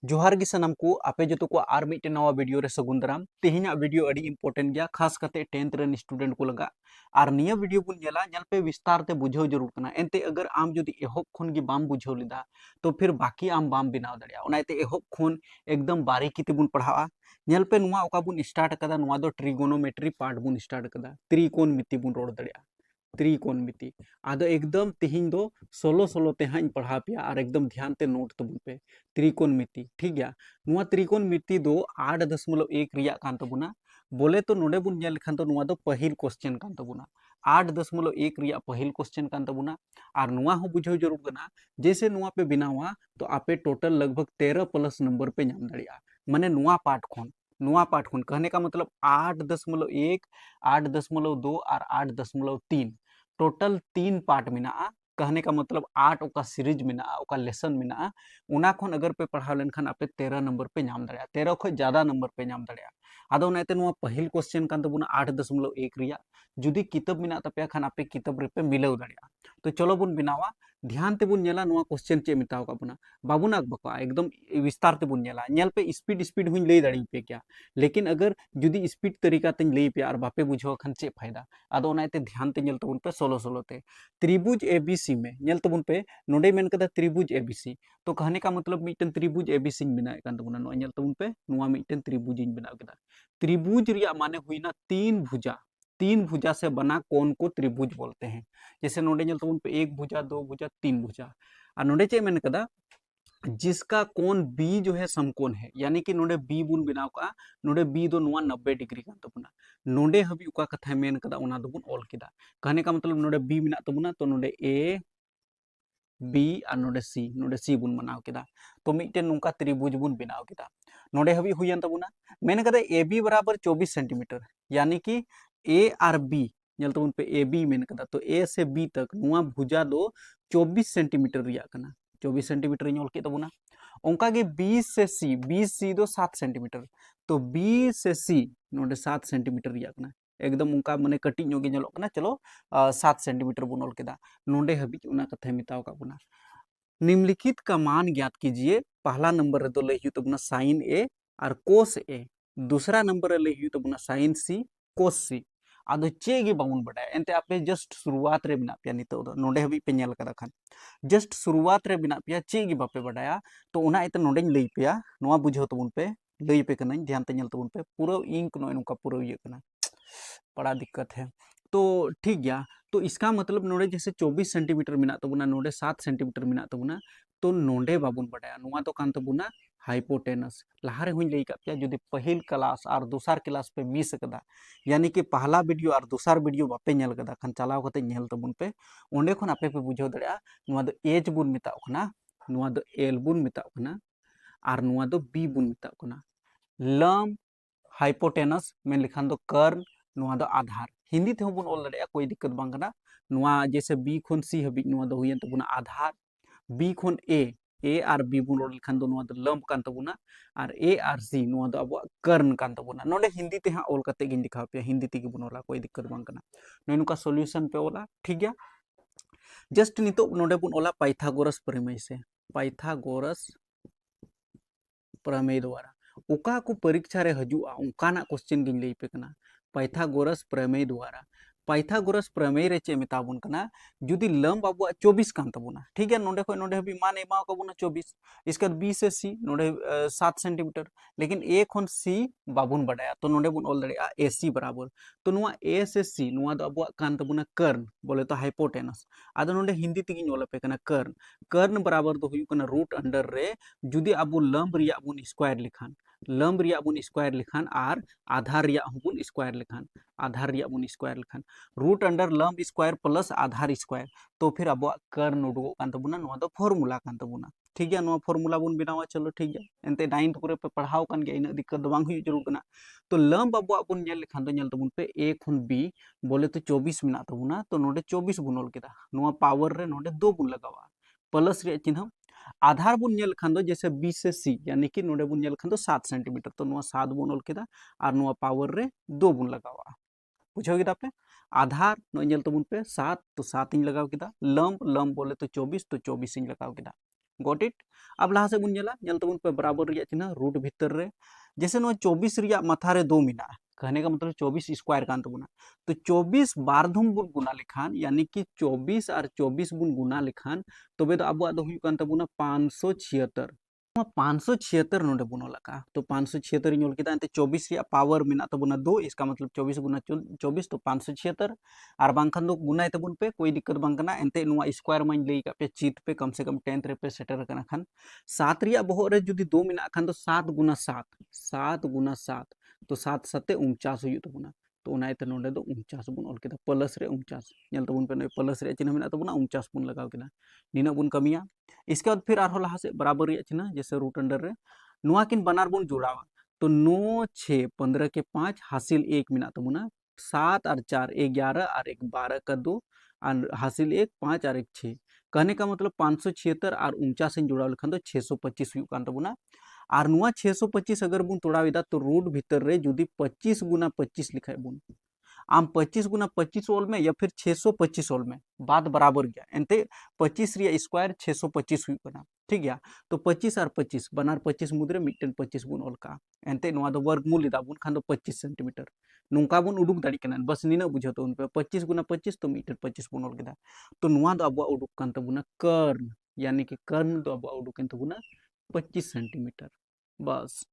जोहार गी सनम को आपे जो को आर मिट्टे नवा वीडियो रे सगुन दाराम तेहिना वीडियो अड़ी इंपोर्टेंट गया खास करते 10th रन स्टूडेंट को लगा और निया वीडियो बुन नेला नेल पे विस्तार ते बुझाव जरूर कना एनते अगर आम जदि एहब खन गी बाम बुझाव लिदा तो फिर बाकी आम बाम बनाव दड़िया ओनाते एहब खन एकदम बारीकी ते बुन पढ़ावा नेल पे नुआ ओका बुन स्टार्ट कदा नुआ दो ट्रिगोनोमेट्री पार्ट बुन स्टार्ट कदा त्रिकोण मिति बुन रोड दड़िया त्रिकोण मिति आदो एकदम तिहिन दो सोलो सोलो ते हां पढ़ा पिया और एकदम ध्यान ते नोट तबुन पे त्रिकोण मिति ठीक गया नुआ त्रिकोण मिति दो 8.1 रिया कान तबुना बोले तो नोडे बुन नेल खान तो नुआ दो पहिल क्वेश्चन कान तबुना 8.1 रिया पहिल क्वेश्चन कान तबुना और नुआ हो बुझाव जरूर कना जैसे नुआ पे बनावा तो आपे टोटल लगभग 13 प्लस नंबर पे नाम दड़िया माने नुआ पाठ खोन कहने का मतलब 8.1 8.2 और 8.3 टोटल 3 पार्ट में कहने का मतलब 8 ओका सीरीज में ओका लेसन में उना खोन अगर पे पढ़ा लेनखान आपे 13 नंबर पे नाम दड़िया 13 खो ज्यादा नंबर पे नाम दड़िया आदो नाते नुआ पहिल क्वेश्चन कान तबुना 8.1 रिया जुदी किताब में तपे खान आपे किताब रे पे मिलाव दड़िया तो चलो बुन बनावा ध्यान ते बुन नेला नुआ क्वेश्चन चे मिताव का बुना बाबू नाक बका एकदम विस्तार ते बुन नेला नेल पे स्पीड स्पीड हुई लई दड़ी पे क्या लेकिन अगर जुदी स्पीड तरीका तें लई पे और बापे बुझाव खान चे फायदा आदो नाते ध्यान ते नेल तबुन पे सोलो सोलो ते त्रिभुज एबीसी में नेल तबुन पे नोडे मेन कदा त्रिभुज एबीसी तो कहने का मतलब मिटन त्रिभुज एबीसी बनाए कान तबुना नो नेल तबुन पे नुआ मिटन त्रिभुज इन बनाव केदा त्रिभुज रिया माने हुईना तीन भुजा से बना कोण को त्रिभुज बोलते हैं जैसे नोडे नेल तबुन पे एक भुजा दो भुजा तीन भुजा और नोडे चे मेन कदा जिसका कोण बी जो है समकोण है यानी कि नोडे बी बुन बनाव का नोडे बी दो नुआ 90 डिग्री कान तबुना नोडे हबी उका कथा मेन कदा उना दो बुन ऑल केदा कहने का मतलब नोडे बी मिना तबुना तो नोडे ए बी और नोडे सी बुन बनाव केदा तो मिटन नुका त्रिभुज बुन बनाव केदा नोडे हबी हुयन तबुना मेन कदा ए बी बराबर 24 सेंटीमीटर यानी कि ए और बी नेल तबुन पे ए बी मेन कदा तो ए से बी तक नुआ भुजा दो 24 सेंटीमीटर रिया कना 24 सेंटीमीटर इन ऑल के तबुना ओंका गे बी सी दो 7 सेंटीमीटर तो बी से सी नोडे 7 सेंटीमीटर रिया कना एकदम उनका माने कटी ñoगे ñeलोग कना चलो 7 सेंटीमीटर बुन ऑल केदा नोडे हबी उना कथा मिताव का बुना निम्नलिखित का मान ज्ञात कीजिए पहला नंबर रे दो लई हुई तबुना साइन ए और कोस ए दूसरा नंबर रे लई हुई तबुना साइन सी कोस सी आदो चे गे बाउन बडाय एंते आपे जस्ट शुरुआत रे बिना पिया नितो दो नोडे हबी पे नेल कदा खान जस्ट शुरुआत रे बिना पिया चे गे बापे बडाया तो उना इते नोडे लई पिया नोआ बुझाव तबुन पे लई पे कनाई ध्यान ते नेल तबुन पे पूरा इंक नो नुका पूरा ये कना बड़ा दिक्कत है तो ठीक गया तो इसका मतलब नोडे जैसे 24 सेंटीमीटर मिना तबुना नोडे 7 सेंटीमीटर मिना तबुना तो नोडे बाबुन बडाया नुआ तो कान तबुना हाइपोटेनस लहारे हुई लई का जुदी पहिल क्लास और दूसर क्लास पे मिस कदा यानी कि पहला वीडियो और दूसर वीडियो बापे नेल कदा खान चलाव कते नेल तबुन पे ओंडे खन आपे पे बुझाव दड़िया नुआ दो एच बुन मिताव कना नुआ दो एल बुन मिताव कना और नुआ दो बी बुन मिताव कना लम हाइपोटेनस में लिखान दो कर्ण नुआ दो आधार हिंदी ते बन ऑल दड़िया कोई दिक्कत बांग कना नुआ जैसे बी खन सी हबी नुआ दो हुयन तबुना आधार बी खन ए और बी बुन रोल लिखान दो नुआ दो लम कान तबुना और ए और सी नुआ दो अब कर्ण कान तबुना नोडे हिंदी ते ऑल कते गिन दिखाव पे हिंदी ते बन ऑला कोई दिक्कत बांग कना नोय नुका सॉल्यूशन पे ऑला ठीक गया जस्ट नितो नोडे बन ऑला पाइथागोरस प्रमेय से पाइथागोरस प्रमेय द्वारा ओका को परीक्षा रे हजुआ उनकाना क्वेश्चन गिन लई पे कना पाइथागोरस प्रमेय द्वारा पाइथागोरस प्रमेय रे चे मेताबुन कना जुदी लंब आबुआ 24 कान तबुना ठीक है नोडे नोडे हबी मान एमा का बुना 24 इसके बाद बी से सी नोडे 7 सेंटीमीटर लेकिन ए खन सी बाबुन बडाया तो नोडे बुन ऑल दड़िया ए सी बराबर तो नुआ ए से सी नुआ दो आबुआ कान तबुना कर्ण बोले तो हाइपोटेनस आदो नोडे हिंदी तिगी ऑल पे कना कर्ण कर्ण बराबर दो हुई कना रूट अंडर रे जुदी आबु लंब रिया बुन स्क्वायर लिखान लंब रिया बुन स्क्वायर लिखान और आधार रिया बुन स्क्वायर लिखान आधार रिया बुन स्क्वायर लिखान रूट अंडर लंब स्क्वायर प्लस आधार स्क्वायर तो फिर अब कर्ण उडुगो कान तबुना नुआ दो फॉर्मूला कान तबुना ठीक है नुआ फॉर्मूला बुन बनावा चलो ठीक है एंते 9th करे पे पढ़ाव कान गया इन दिक्कत दो बांग हुई जरूर कना तो लंब अब बुन नेल लिखान दो नेल तबुन पे ए खुन बी बोले तो 24 मिना तबुना तो नोडे 24 बुन ऑल केदा नुआ पावर रे नोडे 2 बुन लगावा प्लस रे चिन्ह आधार बुन नेल खान दो जैसे बी से सी यानी कि नोडे बुन नेल खान दो 7 सेंटीमीटर तो नुआ 7 बुन ऑल केदा और नुआ पावर रे 2 बुन लगावा बुझाव केदा पे आधार नो नेल तबुन पे 7 तो 7 इन लगाव केदा लंब लंब बोले तो 24 तो 24 इन लगाव केदा गॉट इट। अब लहा से बुन नेला नेल तबुन पे बराबर रिया चिन्ह रूट भीतर रे जैसे नो 24 रिया माथा रे 2 मिना कहने का मतलब 24 स्क्वायर कान तबुना तो 24 बारधुम बुन गुना लेखान यानी कि 24 और 24 बुन गुना लेखान तबे तो अब दो हुयु कान तबुना 576 576 नोडे बुन लगा तो 576 इन किदा एंते 24 रिया पावर मिना तबुना 2 इसका मतलब 24 गुना 24 तो 576 और बांखान दो गुनाय तबुन पे कोई दिक्कत बांग कना एंते नुआ स्क्वायर माइन लई का पे चीत पे कम से कम 10th रे पे सेटर कना खान 7 रिया बहो रे जुदी 2 मिना खान तो 7 गुना 7 7 गुना 7 तो 7 7 49 हुयु तबुना तो उनाइते नोडे दो 49 बुन ऑल केदा प्लस रे 49 नेल तबुन पे प्लस रे चिन्ह मिना तबुना 49 बुन लगाव केदा निना बुन कमिया इसके बाद फिर आरो लहा से बराबर रिया चिन्ह जैसे रूट अंडर रे नुआ किन बनार बुन जोड़ावा तो 9 6 15 के 5 हासिल 1 मिना तबुना 7 और 4 11 और 1 12 का 2 और हासिल 1 5 और 1 6 कहने का मतलब 576 और 49 जोड़ा लेखान तो 625 हुयु कान तबुना और नुआ 625 अगर बुन तोड़ावेदा तो रूट भीतर रे जुदी 25 गुना 25 लिखाय बुन आम 25 गुना 25 ओल में या फिर 625 ओल में बात बराबर गया एंते 25 रिया स्क्वायर 625 हुई बना ठीक गया तो 25 और 25 बनार 25 मुद्रे मिटन 25 बुन ओल का एंते नोआ दो वर्गमूल इदा बुन खान दो 25 सेंटीमीटर नोंका बुन उडुक दाड़ी कना बस नीना बुझो तो उन पे 25 गुना 25 तो मिटन 25 बुन ओल केदा तो नोआ दो अब उडुक कान तबुना कर्ण यानी कि कर्ण दो अब उडुक एन तबुना 25 सेंटीमीटर बस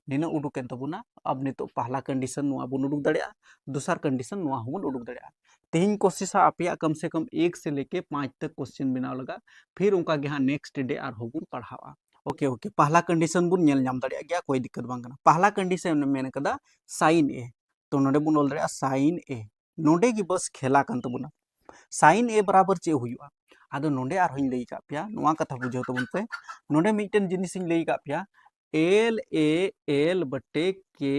नीना उडुक एन तबुना अब नितो पहला कंडीशन नोआ बुन उडुक दाड़िया दूसरा कंडीशन नोआ हुन उडुक दाड़िया तेहिं कोशिश आपे कम से कम 1 से लेके 5 तक क्वेश्चन बनाव लगा फिर उनका गे नेक्स्ट डे और बुन पढ़ावा ओके ओके पहला कंडीशन बुन नेल नाम दाड़िया गया कोई दिक्कत बांग कना पहला कंडीशन मेन कदा साइन ए तो नोडे बुन ऑल दाड़िया साइन ए नोडे की बस खेला कान तबुना साइन ए बराबर चे हुआ आदो नोडे आर होइं लई का पिया नोआ कथा बुझो तबुन पे नोडे मिटन जिनिस इन लई का पिया एल ए एल बटे के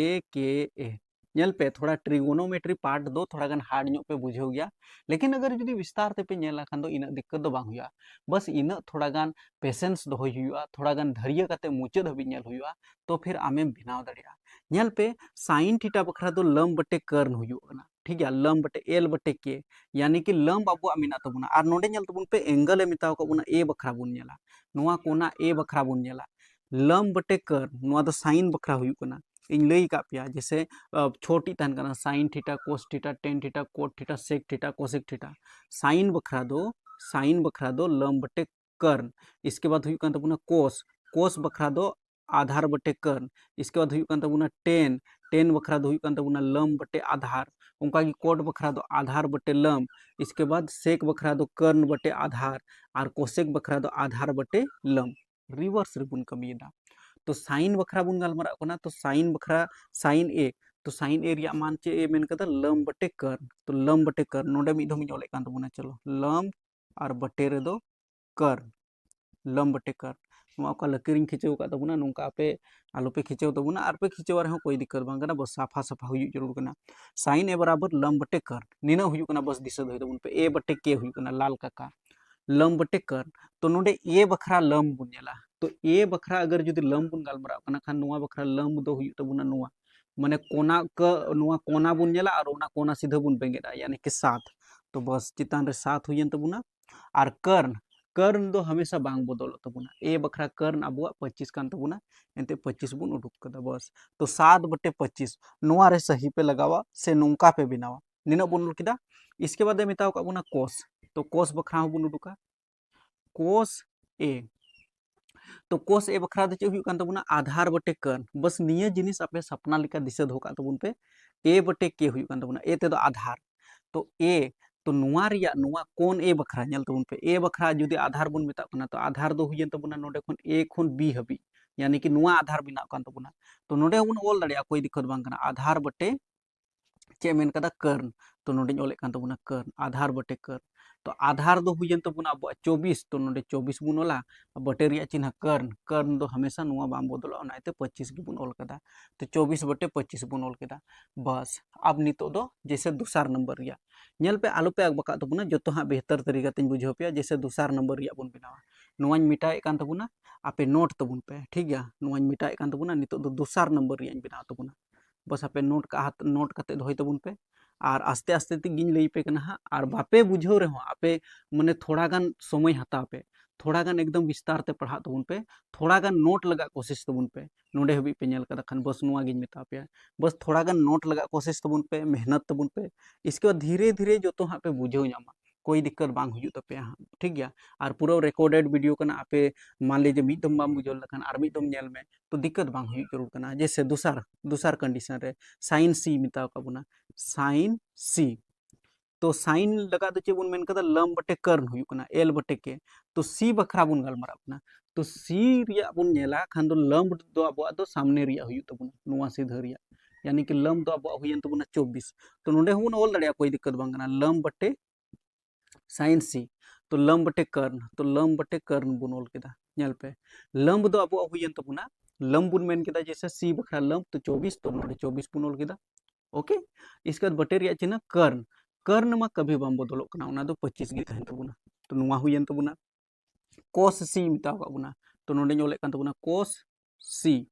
ए नेल पे थोड़ा ट्रिगोनोमेट्री पार्ट दो थोड़ा गन हार्ड ᱧᱚᱜ पे बुझो गया लेकिन अगर जुदी विस्तार ते पे नेला खान दो इना दिक्कत दो बांग हुआ बस इना थोड़ा गन पेशेंस दो हुआ थोड़ा गन धैर्य कते मुचाद हबी नेल हुआ तो फिर आमेम बनाव दड़िया नेल पे साइन थीटा बखरा दो लम बटे कर्न हुआ ठीक है लम बटे एल बटे के यानी कि लम बाबू मिना तबुना और नोडे नेल तबुन पे एंगल ए मिताव को बुना ए बखरा बुन नेला नोआ कोना ए बखरा बुन नेला लम बटे कर्न नोआ दो साइन बखरा हुयु कना इन लई का पिया जैसे छोटी तहन कना sine theta cos theta tan theta cot theta sec theta cosec theta sine बखरा दो लम बटे कर्न इसके बाद हुयु कन तबुना कोस कोस बखरा दो आधार बटे कर्न इसके बाद हुयु कन तबुना टेन टेन बखरा दो हुयु कन तबुना लम बटे आधार उनका की कोट बखरा दो आधार बटे लम इसके बाद सेक बखरा दो कर्न बटे आधार और कोसेक बखरा दो आधार बटे लम रिवर्स रिबुन कमियदा तो साइन बखरा बुन गलमारा कना तो साइन बखरा साइन ए तो साइन ए रिया मान चे ए मेन कदा लम बटे कर्न तो लम बटे कर्न नोडे मिद धम ओले कान तबुना चलो लम और बटे रे दो कर्न लम बटे कर्न नोआ का लकीरिंग खिंचेव का तबुना नोंका पे आलो पे खिंचेव तबुना और पे खिंचेव रहे कोई दिक्कत बांग कना बस साफा साफा हुयु जरूर कना साइन ए बराबर लम बटे कर्न नीना हुयु कना बस दिशा दो तबुन पे ए बटे के हुयु कना लाल काका लम बटे कर्न तो नोडे ए बखरा लम बुन नेला तो ए बखरा अगर जुदी लम बुन गलमरा कना खान नोआ बखरा लम दो हुयु तबुना नोआ माने कोना क नोआ कोना बुन नेला और ओना कोना सीधा बुन बेंगेदा यानी कि 7 तो बस चितान रे 7 हुयन तबुना और कर्ण कर्ण दो हमेशा बांग बदल तबुना ए बखरा कर्ण अबुआ 25 कान तबुना एंते 25 बुन उडुक कदा बस तो 7 बटे 25 नोआ रे सही पे लगावा से नोंका पे बिनावा निना बुन किदा इसके बाद मिताव का बुना कोस तो कोस बखरा बुन उडुका कोस ए तो कोस ए बखरा दो चे तबुना आधार बटे कर्न बस निया जिनिस आपे सपना लिका दिशा धोका तबुन पे ए बटे के तबुना ए ते दो आधार तो ए तो नुआ रिया नुआ कोन ए बखरा नेल तबुन पे ए बखरा जुदी आधार बुन मेता कना तो आधार दो हुयन तबुना नोडे खन ए खन बी हबी यानी कि नुआ आधार बिना कान तबुना तो नोडे बुन ओल दाड़िया कोई दिक्कत बांग कना आधार बटे चे मेन कदा कर्न तो नोडे ओले कान तबुना कर्न आधार बटे कर्न तो आधार दो हुयन तबुना अब 24 तो नोडे 24 बुन ओला बटे रिया चिन्ह कर्न कर्न दो हमेशा नुआ बाम बदला ओनाते 25 की बुन ओल कदा तो 24 बटे 25 बुन ओल केदा बस अब नितो दो जैसे दूसरा नंबर रिया नेल पे आलो पे अग बका तबुना जतो हा बेहतर तरीका तेन बुझो पे जैसे दूसरा नंबर रिया बुन बनावा नुआñ मिटाए कान तबुना आपे नोट तबुन पे ठीक गया नुआñ मिटाए कान तबुना नितो दो दूसरा नंबर रिया बनावा तबुना बस आपे नोट कते दोहय तबुन पे और आस्ते आस्ते ते गिन लई पे कना और बापे बुझो रहे हो आपे माने थोड़ा गान समय हता पे थोड़ा गान एकदम विस्तार ते पढ़ा तबुन पे, थोड़ा गान नोट लगा कोशिश तबुन पे, नोडे हबी पे नेल कदा खान बस नुआ गिन मेता पे, बस थोड़ा गान नोट लगा कोशिश तबुन पे, मेहनत तबुन पे, इसके बाद धीरे धीरे जो तो हाँ पे बुझे नामा, कोई दिक्कत बांग हुई तपे हाँ, ठीक गया। और पूरा रिकॉर्डेड वीडियो कना आपे मान लीजिए मीट दम बाम बुझल लखन और मीट दम नेल में तो दिक्कत बांग हुई जरूर कना। जैसे दूसर कंडीशन रे साइन सी मिता का बुना, साइन सी, तो साइन लगा दो चेबुन मेन कदा लम बटे कर्ण हुई कना, एल बटे के, तो सी बखरा बुन गलमारा कना, तो सी रिया बुन नेला खान दो लम दो अब दो सामने रिया हुई तबुना नुआ सीधा रिया, यानी कि लम दो अब हुई तबुना 24, तो नोडे हुन ऑल दड़िया कोई दिक्कत बांग कना, लम बटे साइन सी, तो लम बटे कर्ण, तो लम बटे कर्ण बुन ऑल केदा नेल पे, लम दो अब हुई तबुना, लम बुन मेन केदा जैसे सी बखरा लम तो 24, तो नोडे 24 बुन ऑल केदा, ओके। इसके बाद बटे रिया चिन्ह कर्ण, कर्ण मा कभी बाम बदलो कना, उना दो 25 गे तहन तबुना, तो नुआ हुयन तबुना। कोस सी मिताव काबुना, तो नोडे ओले कान तबुना कोस सी,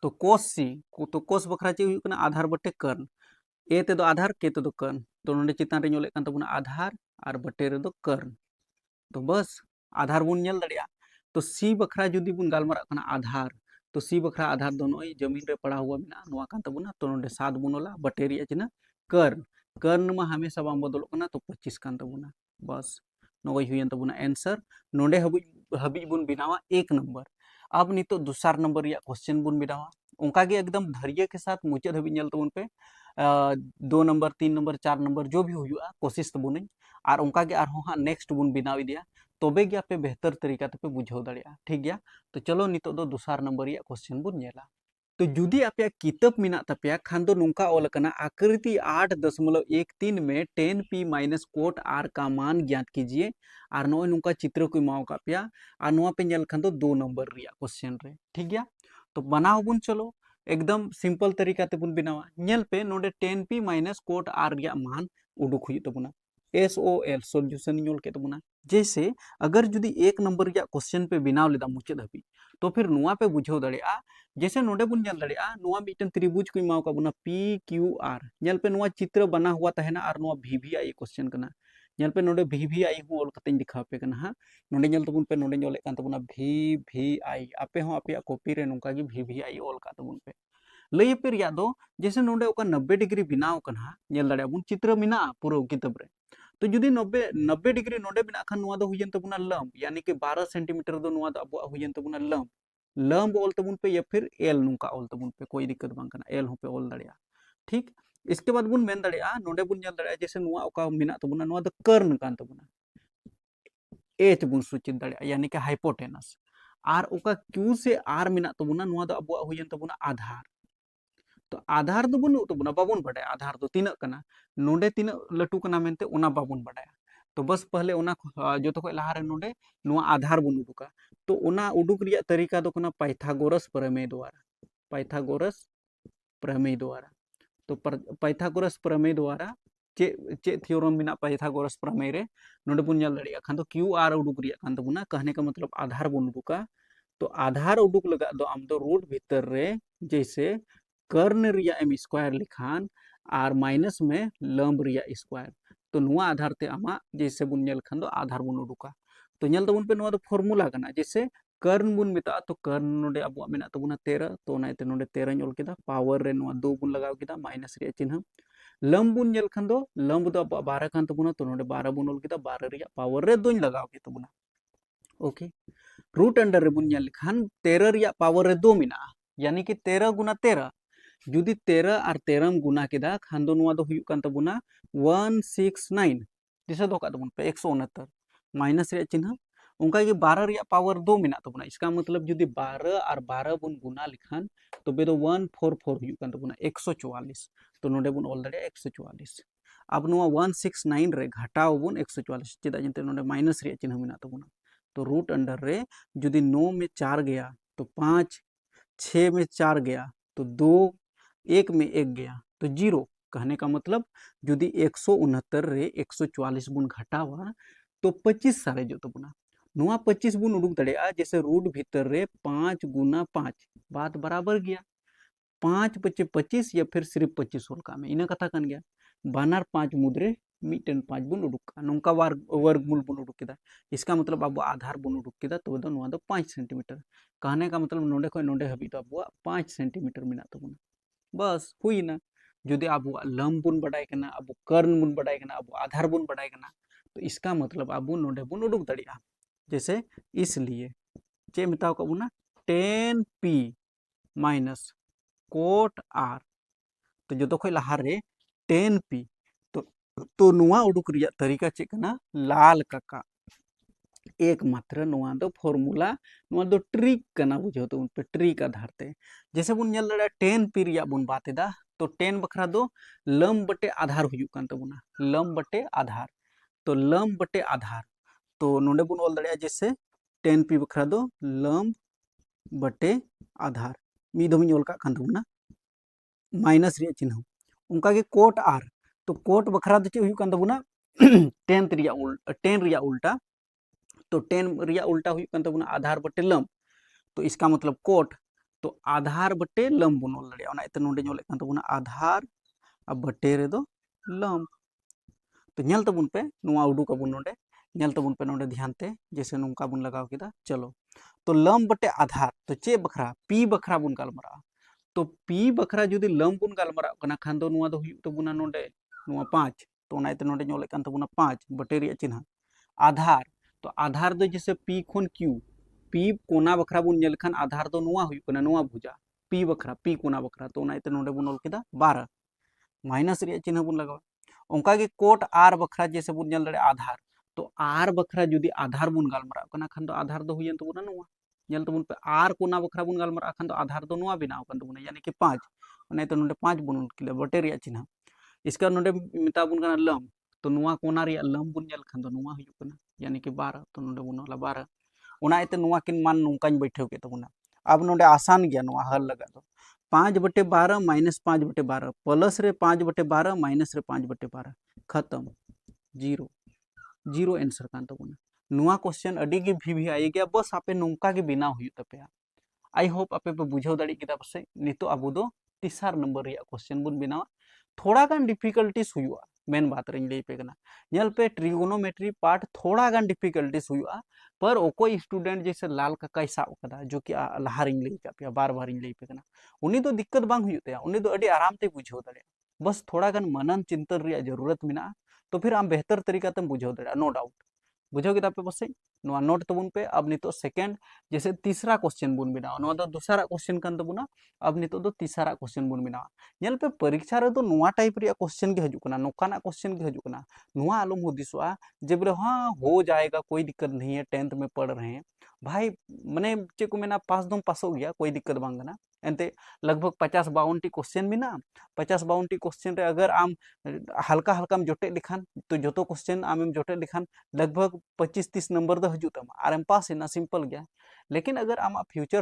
तो कोस सी, तो कोस बखरा चे हुई कना आधार बटे कर्ण, ए ते दो आधार के ते दो कर्ण, तो नोडे चितान रे ओले कान तबुना आधार और बटे रे दो कर्ण, तो बस आधार बुन नेल दड़िया। तो सी बखरा जुदी बुन गालमारा कना आधार, तो सी बखरा आधार दो नोई जमीन रे पड़ा हुआ मिना नुआ कान तबुना, तो नोडे 7 बुनोला बटे रिया चिन्ह कर्ण, कर्ण में हमेशा बाम बदलो कना, तो 25 कान तबुना, बस नोई हुयन तबुना आंसर। नोडे हबी बुन बिनावा 1 नंबर। अब नितो दूसर नंबर या क्वेश्चन बुन बिनावा, उनका के एकदम धैर्य के साथ मुचाद हबी नेल तबुन पे 2 नंबर 3 नंबर 4 नंबर जो भी हुआ कोशिश तबुन और उनका के आरो हाँ नेक्स्ट बुन बिनाव इदिया, तबे गे आपे बेहतर तरीका ते पे बुझाव दाड़िया, ठीक गया। तो चलो नितो दो दूसर नंबर या क्वेश्चन बुन नेला। तो जुदी आप किताब मिना तपया खान दो नुका ऑल कना आकृति 8.13 में 10p माइनस कोट आर का मान ज्ञात कीजिए, और नो नुका चित्र को माओ का पिया और नुआ पे नेल खान दो 2 नंबर रिया क्वेश्चन रे, ठीक गया। तो बनाओ बुन चलो एकदम सिंपल तरीका ते बुन बनावा, नेल पे नोडे 10p माइनस कोट आर रिया मान उडुक हुई तबुना, SOL सॉल्यूशन नियोल के तबुना। जैसे अगर जुदी 1 नंबर रिया क्वेश्चन पे बिनाव लेदा मुचाद हबी, तो फिर नुआ पे बुझाव दाड़िया, जैसे नोडे बुन नेल दाड़िया नुआ मिटन त्रिभुज को इमाव का बुना PQR, नेल पे नुआ चित्र बना हुआ तहना और नुआ VVI क्वेश्चन कना, नेल पे नोडे VVI हूँ ऑल कते दिखा पे कना हां, नोडे नेल तबुन पे नोडे ऑले कान तबुना VVI, आपे हो आपे कॉपी रे नुका की VVI ऑल का तबुन पे लई पे रिया दो, जैसे नोडे ओका 90 डिग्री बिनाव कना नेल दाड़िया बुन चित्र मिना पूरा किताब रे, तो जुदी 90 डिग्री नोडे बिना खान नुआ दो हुयन तबुना लंब, यानी कि 12 सेंटीमीटर दो नुआ दो अब हुयन तबुना लंब, लंब ऑल तबुन पे या फिर एल नुका ऑल तबुन पे, कोई दिक्कत बांग कना, एल हो पे ऑल दाड़िया, ठीक। इसके बाद बुन मेन दाड़िया नोडे बुन नेल दाड़िया जैसे नुआ ओका मिना तबुना नुआ दो कर्ण कान तबुना, एच बुन सूचित दाड़िया, यानी कि हाइपोटेनस, और ओका क्यू से आर मिना तबुना नुआ दो अब हुयन तबुना आधार, तो आधार दो बनु तबुना बाबुन बड़ाया आधार दो तीना कना, नोडे तीना लटू कना मेनते उना बाबुन बड़ाया, तो बस पहले उना जो तो लहा रे नोडे नुआ आधार बुन उडुका, तो उना उडुक रिया तरीका दो कना पाइथागोरस प्रमेय द्वारा, पाइथागोरस प्रमेय द्वारा, तो पाइथागोरस प्रमेय द्वारा चे चे थ्योरम बिना पाइथागोरस प्रमेय रे नोडे बुन नेल दाड़िया खान तो QR उडुक रिया खान तबुना, कहने का मतलब आधार बुन उडुका, तो आधार उडुक लगा दो आम दो रूट भीतर रे जैसे कर्ण रिया एम स्क्वायर लिखान और माइनस में लंब रिया स्क्वायर, तो नुआ आधार ते आमा जैसे बुन नेल खान दो आधार बुन उडुका, तो नेल तबुन पे नुआ दो फॉर्मूला कना, जैसे कर्ण बुन मेता तो कर्ण नोडे अब मेना तबुना 13, तो नाइते नोडे 13 ᱧ ᱚᱞ केदा, पावर रे नुआ 2 बुन लगाव केदा माइनस रिया चिन्ह, लंब बुन नेल खान दो लंब दो अब 12 कान तबुना, तो नोडे 12 बुन ऑल केदा, 12 रिया पावर रे 2 लगाव के तबुना, ओके। रूट अंडर रे बुन नेल लिखान 13 रिया पावर रे 2 मिना, यानी कि 13 गुना 13, जुदी 13 और 13 गुना केदा खान दो नुआ दो हुयु कान तबुना 169, दिशा दो का तबुन पे 169 माइनस रे चिन्ह, उनका ये 12 रिया पावर 2 मिना तबुना, इसका मतलब जुदी 12 और 12 बुन गुना लिखान तो बे दो 144 हुयु कान तबुना 144, तो नोडे बुन ऑल दाड़िया 144। अब नुआ 169 रे घटाव बुन 144 चेदा जंते नोडे माइनस रे चिन्ह मिना तबुना, तो रूट अंडर रे जुदी 9 में 4 गया तो 5, 6 में 4 गया तो 2, 1 में 1 गया तो 0, कहने का मतलब जुदी 169 रे 144 बुन घटावा तो 25 सारे जो तबुना, नुआ 25 बुन उडुक दाड़िया, जैसे रूट भीतर रे 5 गुना 5 बात बराबर गया, 5 × 5 = 25 या फिर सिर्फ 25 होल का में इना कथा कन गया, बानार 5 मुद्रे मिटन 5 बुन उडुक नोंका वर्गमूल बुन उडुक केदा इसका मतलब अब आधार बुन उडुक केदा तो 5 सेंटीमीटर कहने का मतलब नोंडे खय नोंडे हबी तो अब 5 सेंटीमीटर मिना तबुना बस हुईना जुदि अब लम बुन बडाय कना अब कर्ण बुन बडाय कना अब आधार बुन बडाय कना तो इसका मतलब अब नोंडे बुन उडुक दाड़िया जैसे इसलिए चे मिताव का बुना tan P minus cot R तो जो खय लहा रे टेन पी तो नुआ उडुक रिया तरीका चे कना लाल काका एकमात्र नुआ दो फॉर्मूला नुआ दो ट्रिक कना बुझो तो उन पे ट्रिक आधार ते जैसे बुन नेल दड़ा 10 पी रिया बुन बातेदा तो 10 बखरा दो लम बटे आधार हुयुक कान तबुना लम बटे आधार तो लम बटे आधार तो नोंडे बुन ऑल दड़ा जैसे 10 पी बखरा दो लम बटे आधार मी दम ऑल का कान तबुना माइनस रिया चिन्ह उनका के कोट आर तो कोट बखरा दो चे हुयुक कान तबुना 10 रिया उल्टा तो 10 रिया उल्टा हुयुक कान तबुना आधार बटे लम तो इसका मतलब कोट तो आधार बटे लम बुन ऑल दड़िया इते नोंडे ऑल कान तबुना आधार अब बटे रे दो लम तो नेल तबुन पे नुआ उडुक अबुन नोंडे नेल तबुन पे नोंडे ध्यान ते जैसे नोंका बुन लगाव केदा चलो तो लम बटे आधार तो चे बखरा पी बखरा बुन गालमरा तो पी बखरा जुदी लम बुन गालमरा कना खान दो नुआ दो हुयुक तबुना नोंडे नुआ 5 तो इते नोंडे ऑल कान तबुना 5 बटे रिया चिन्ह आधार तो आधार दो जैसे पी खुन क्यू पी कोना बखरा बुन नेल खान आधार दो नुआ हुयुक कना नुआ भुजा पी बखरा पी कोना बखरा तो इते नोंडे बुन ऑल केदा 12 माइनस रिया चिन्ह बुन लगावा उनका के कोट आर बखरा जैसे बुन नेल दड़े आधार तो आर बखरा जुदी आधार बुन गालमरा कना खान दो आधार दो हुयन तबुना नुआ नेल तबुन पे आर कोना बखरा बुन गालमरा खान दो आधार दो नुआ बिनाव कन तबुना यानी कि 5 इते नोंडे 5 बुन किले बटे रिया चिन्ह इसका नोंडे मिता बुन कना लम तो नुआ कोना रिया लम बुन नेल खान दो नुआ हुयुक कना यानी कि 12 तो नोंडे बुन वाला 12 उना इते नुआ किन मान नोंकाñ बैठेव के तबुना अब नोंडे आसान गया नुआ हल लगा दो 5 बटे 12 माइनस 5 बटे 12 प्लस रे 5 बटे 12 माइनस रे 5 बटे 12 खत्म जीरो जीरो आंसर कान तबुना नुआ क्वेश्चन अडी गे भी आए गया बस आपे नोंका गे बिना हुयुक तपेया आई होप आपे पे बुझाव दाड़ी केदा पसे नितो अबो दो तीसर नंबर रिया क्वेश्चन बुन बिनावा थोड़ा गान डिफिकल्टीज हुयुआ मेन बात रे लई पे कना नेल पे ट्रिगोनोमेट्री पार्ट थोड़ा गान डिफिकल्टीज हुयुआ पर ओको स्टूडेंट जैसे लाल काका साब कदा जो कि लहा रिंग लई का पे बार बार लई पे कना उनी तो दिक्कत बांग हुयुत तया उनी तो अडी आराम ते बुझाव दाड़े बस थोड़ा गान मनन चिंतन रिया जरूरत मिना तो फिर आम बेहतर तरीका तेम बुझाव दाड़े नो डाउट बुझाव केदा पे बसे नोआ नोट तबुन पे अब नितो सेकंड जैसे तीसरा क्वेश्चन बुन बिना नोआ दो दूसरा क्वेश्चन कान तबुना अब नितो दो तीसरा क्वेश्चन बुन बिना नेल पे परीक्षा रे तो नोआ टाइप रिया क्वेश्चन के हजु कना नोकाना क्वेश्चन के हजु कना नोआ आलम हुदिसवा जे बोले हाँ हो जाएगा कोई दिक्कत नहीं है 10th में पढ़ रहे हैं भाई मने चे को मेना पास दम पास हो गया कोई दिक्कत बांग ना एंते लगभग 50-52 टी क्वेश्चन मिना 50-52 टी क्वेश्चन रे अगर आम हल्का हल्का जोटे लिखान तो जो क्वेश्चन आम जोटे लिखान लगभग 25-30 नंबर दो हजु तमा आर एम पास ना सिंपल गया लेकिन अगर आम फ्यूचर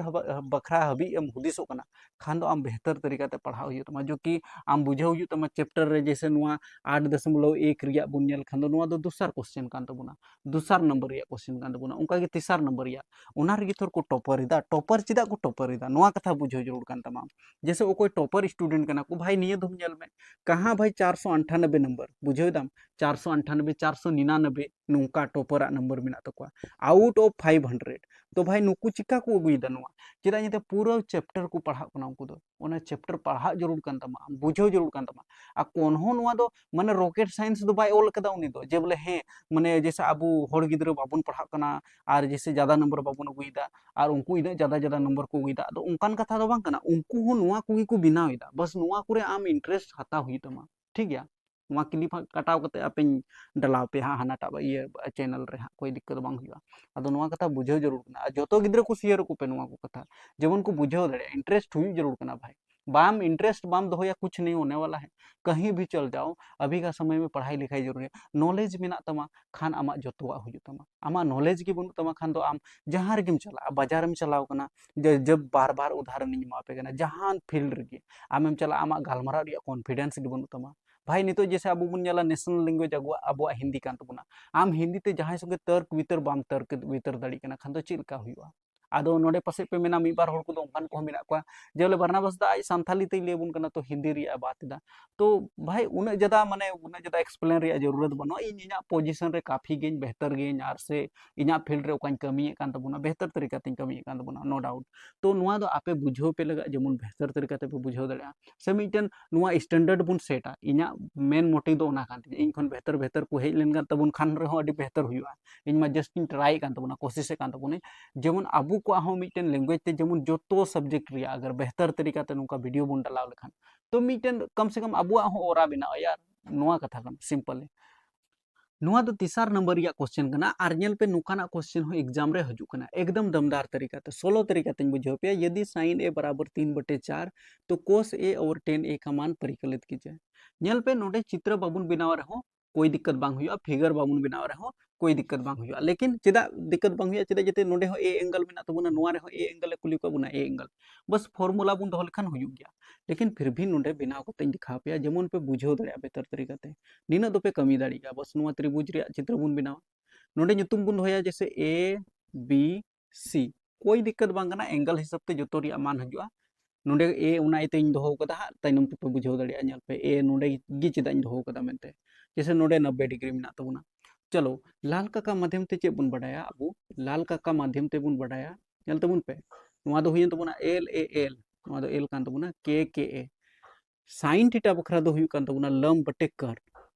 बखरा हबी एम हुदिसो कना खान दो आम बेहतर तरीका ते पढ़ाओ हुयो तमा जो कि आम बुझाव हुयो तमा चैप्टर रे जैसे नुआ 8.1 रिया बुन नेल खान दो नुआ दो दूसर क्वेश्चन कान तबुना दूसर नंबर रिया क्वेश्चन कान तबुना उनका के तीसर नंबर रिया उना रे थोर को टॉपर इदा टॉपर चिदा को टॉपर इदा नुआ कथा बुझाव जरूर कान तमा जैसे ओ कोई टॉपर स्टूडेंट कना को भाई निये धुम नेल में कहां भाई 498 नंबर बुझाव दाम 498 499 नुका टॉपर नंबर मिना तको आउट ऑफ 500 तो भाई नुकु चिका को अगुइदा नुआ चेदा निते पूरा चैप्टर को पढ़ा कना उनको दो ओना चैप्टर पढ़ा जरूर कान तमा बुझाव जरूर कान तमा आ कोनहो नुआ दो माने रॉकेट साइंस दो बाय ऑल कदा उनी दो जे बोले हे माने जैसे आबू होड़ गिद्र बाबुन पढ़ा कना आर जैसे ज्यादा नंबर बाबुन अगुइदा आर उनको इना ज्यादा ज्यादा नंबर को अगुइदा तो उनकान कथा दो बांग कना उनको हो नुआ को को बिनाव इदा बस नुआ कुरे आम इंटरेस्ट हाता हुई तमा ठीक गया नुआ क्लिप कटाव कते अपेन डलाव पे हाँ हानाटा ये चैनल रे हाँ कोई दिक्कत बांग हुआ अदो नुआ कथा बुझाव जरूर कना जोतो गिद्र को शेयर को पे नुआ को कथा जेबन को बुझाव दड़े इंटरेस्ट हुई जरूर कना भाई बाम इंटरेस्ट बाम दो या कुछ नहीं होने वाला है कहीं भी चल जाओ अभी का समय में पढ़ाई लिखाई जरूरी है नॉलेज मेना तमा खान आमा जोतवा हुई तमा आमा नॉलेज की बनु तमा खान दो आम जहां रेगिम चला बाजार में चलाओ कना जब बार बार उदाहरण नहीं मापे कना जहां फील्ड रेगी आमेम चला आमा गालमारा रिया कॉन्फिडेंस की बनु तमा भाई नितो जैसे अब बुन नेला नेशनल लैंग्वेज अब हिंदी कान तबुना आम हिंदी ते जहां संगे तर्क वितर बाम तर्क वितर दाड़ी कना खान दो चिलका हुआ आदो नोडे पासे पे मेना मी बार होड़ को ओंकान को मेना को जेले बारनाबास दा आई सांथाली ते लेबुन कना तो हिंदी रिया बात दा तो भाई उन ज्यादा माने उन ज्यादा एक्सप्लेन रिया जरूरत बनो इन इना पोजीशन रे काफी गेन बेहतर गेन आर से इना फील्ड रे ओकान कमी कान तबुना बेहतर तरीका ते कमी कान तबुना नो डाउट तो नुआ दो आपे बुझो पे लगा जेमन बेहतर तरीका ते पे बुझो दड़या से मिटन नुआ स्टैंडर्ड बुन सेटा इना मेन मोटिव दो ओना कान इन खन बेहतर बेहतर को हेज लेन तबुन खान रे हो अडी बेहतर हुआ इन मा जस्ट इन ट्राई कान तबुना कोशिश कान तबुने जेमन आबू को हो मिटन लैंग्वेज ते जेमन जोतो सब्जेक्ट रिया अगर बेहतर तरीका ते नुका वीडियो बुन डालाव लेखान तो मिटन कम से कम आबू हो ओरा बिना यार नुआ कथा कन सिंपल नुआ दो तीसर नंबर या क्वेश्चन कना आर नेल पे नुकाना क्वेश्चन हो एग्जाम रे हजू कना एकदम दमदार तरीका ते 16 तरीका ते बुझो पे यदि sin a बराबर 3/4 तो cos a और tan a का मान परिकलित कीजिए नेल पे नोडे चित्र बाबुन बनाव रहो कोई दिक्कत बांग हुआ फिगर बाबुन बनाव रहो कोई दिक्कत बांग हुआ लेकिन चेदा दिक्कत बांग हुआ चेदा जते नोडे हो a एंगल मेना तबुना नुआ रे हो a एंगल कुली को बुना a एंगल बस फॉर्मूला बुन दो लखान हुई गया लेकिन फिर भी नोडे बनाव को दिखा पे जेमन पे बुझो दड़िया बेहतर तरीका ते निना दो पे कमी दाड़िया बस नुआ त्रिभुज रे चित्र बुन बनावा नोडे nyutum बुन होया जैसे a b c कोई दिक्कत बांग कना एंगल हिसाब ते जोतो रिया मान हजुआ नोडे ए उना इते इन दोहो कदा ताइनम पे बुझाव दाड़िया नेल पे ए नोडे गी चेदा इन दोहो कदा मेनते जैसे नोडे 90 डिग्री मेना तबुना चलो लाल काका माध्यम ते चे बुन बडाया अबू लाल काका माध्यम ते बुन बडाया नेल तबुन पे नुआ दो हुयन तबुना l a l नुआ दो l कान तबुना k k a sine theta बखरा दो हुयु कान तबुना लम बटे कर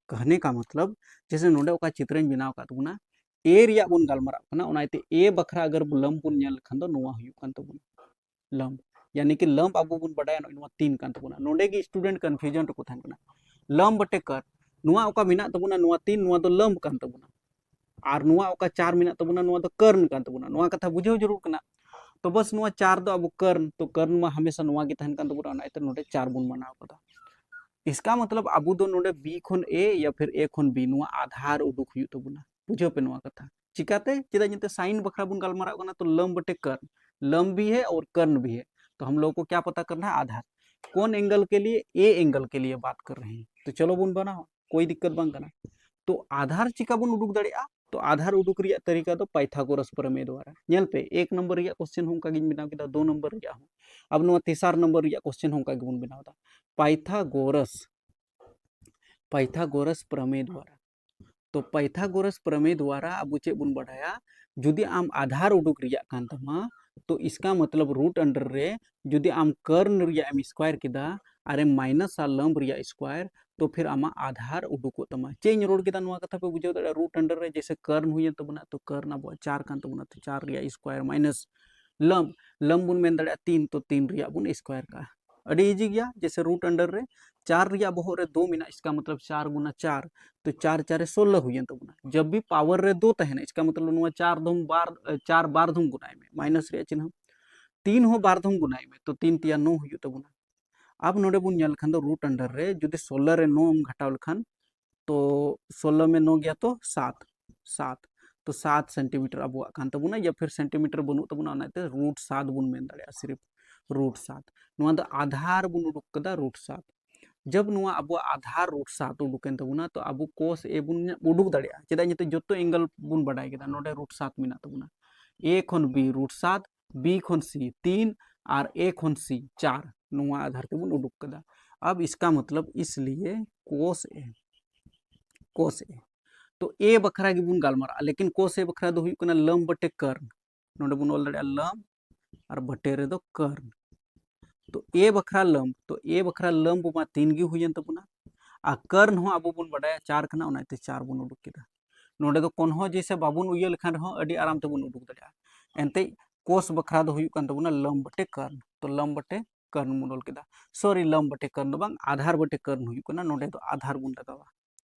कहने का मतलब जैसे नोडे ओका चित्र बनाव का तबुना ए रिया बुन गालमारा कना ओनाइते ए बखरा अगर लम बुन नेल खान दो नुआ हुयु कान तबुना लम यानी कि लम आबू बुन बडाया नुआ 3 कान तबुना नोडे की स्टूडेंट कन्फ्यूजन को थान कना लम बटे कर नुआ ओका मिना तबुना नुआ 3 नुआ दो लम कान तबुना और नुआ ओका 4 मिना तबुना नुआ दो कर्ण कान तबुना नुआ कथा बुझाव जरूर कना तो बस नुआ 4 दो अब कर्ण तो कर्ण मा हमेशा नुआ गे थान कान तबुना ओनाइते नोडे 4 बुन बनाव कदा इसका मतलब आबू दो नोडे बी खन ए या फिर ए खन बी नुआ आधार उडुक हुयु तबुना बुझो पे नुआ कथा चिकाते चेदा जते साइन बखरा बुन गालमारा कना तो लम बटे कर्ण लम भी है और कर्ण भी है तो हम लोग को क्या पता करना है आधार कौन एंगल के लिए ए एंगल के लिए बात कर रहे हैं तो चलो बुन बनाओ कोई दिक्कत बांग कना तो आधार चिका बुन उडुक दड़िया तो आधार उडुक रिया तरीका दो पाइथागोरस प्रमेय द्वारा नेल पे 1 नंबर रिया क्वेश्चन हम का गिन बनाव केदा 2 नंबर रिया अब नुआ तीसर नंबर रिया क्वेश्चन हम का गिन बनाव दा पाइथागोरस प्रमेय द्वारा तो पाइथागोरस प्रमेय द्वारा अब चे बुन बढ़ाया जुदी आम आधार उडुक रिया कान तमा तो इसका मतलब रूट अंडर रे जुदी आम कर्ण रिया एम स्क्वायर किदा अरे माइनस आ लंब रिया स्क्वायर तो फिर आमा आधार उडुको तमा चेंज रोड किदा नुआ कथा पे बुझाव दड़ा रूट अंडर रे जैसे कर्ण हुई तबना तो कर्ण अब 4 कान तबना तो 4 रिया स्क्वायर माइनस लंब लंब बुन मेन दड़ा 3 तो 3 रिया बुन स्क्वायर का अड़ी इजी गया जैसे रूट अंडर रे 4 रिया बहो रे 2 मिना इसका मतलब 4 गुना 4 तो 4 4 16 हुई तबना जब भी पावर रे 2 तहना इसका मतलब नुआ 4 धुम बार 4 बार धुम गुनाय में माइनस रे चिन्ह 3 हो बार धुम गुनाय में तो 3 तिया 9 हुई तबना अब नोडे बुन नेल खान दो रूट अंडर रे जुदी 16 रे 9 हम घटाव लखान तो 16 में 9 गया तो 7 7 तो 7 सेंटीमीटर अब कान तबुना या फिर सेंटीमीटर बनु तबुना ओनाते रूट 7 बुन मेन दड़िया सिर्फ रूट 7 नुआ द आधार बुन उडुक कदा रूट 7 जब नुआ अब आधार रूट 7 उडुकेन तबुना तो अब कोस ए बुन उडुक दड़िया चेदा जते जोतो एंगल बुन बडाय केदा नोडे रूट 7 मिना तबुना ए खन बी रूट 7 बी खन सी 3 और ए खन सी 4 नुआ आधार ते बुन उडुक कदा अब इसका मतलब इसलिए कोस ए तो ए बखरा गे बुन गालमारा लेकिन कोस ए बखरा दो हुई कना लम बटे कर्ण नोडे बुन ओल दड़िया लम और बटे रे दो कर्ण तो ए बखरा लंब तो ए बखरा लंब मा 3 गी हुयन तबुना आ कर्ण हो अब बुन बडाया 4 कना ओनाते 4 बुन उडुक केदा नोडे दो कोन हो जैसे बाबुन उय लेखान हो अडी आराम ते बुन उडुक दड़िया एनते कोस बखरा दो हुयु कान तबुना लंब बटे कर्ण तो लंब बटे कर्ण बुन ओल केदा सॉरी लंब बटे कर्ण बांग आधार बटे कर्ण हुयु कना नोडे दो आधार बुन लगावा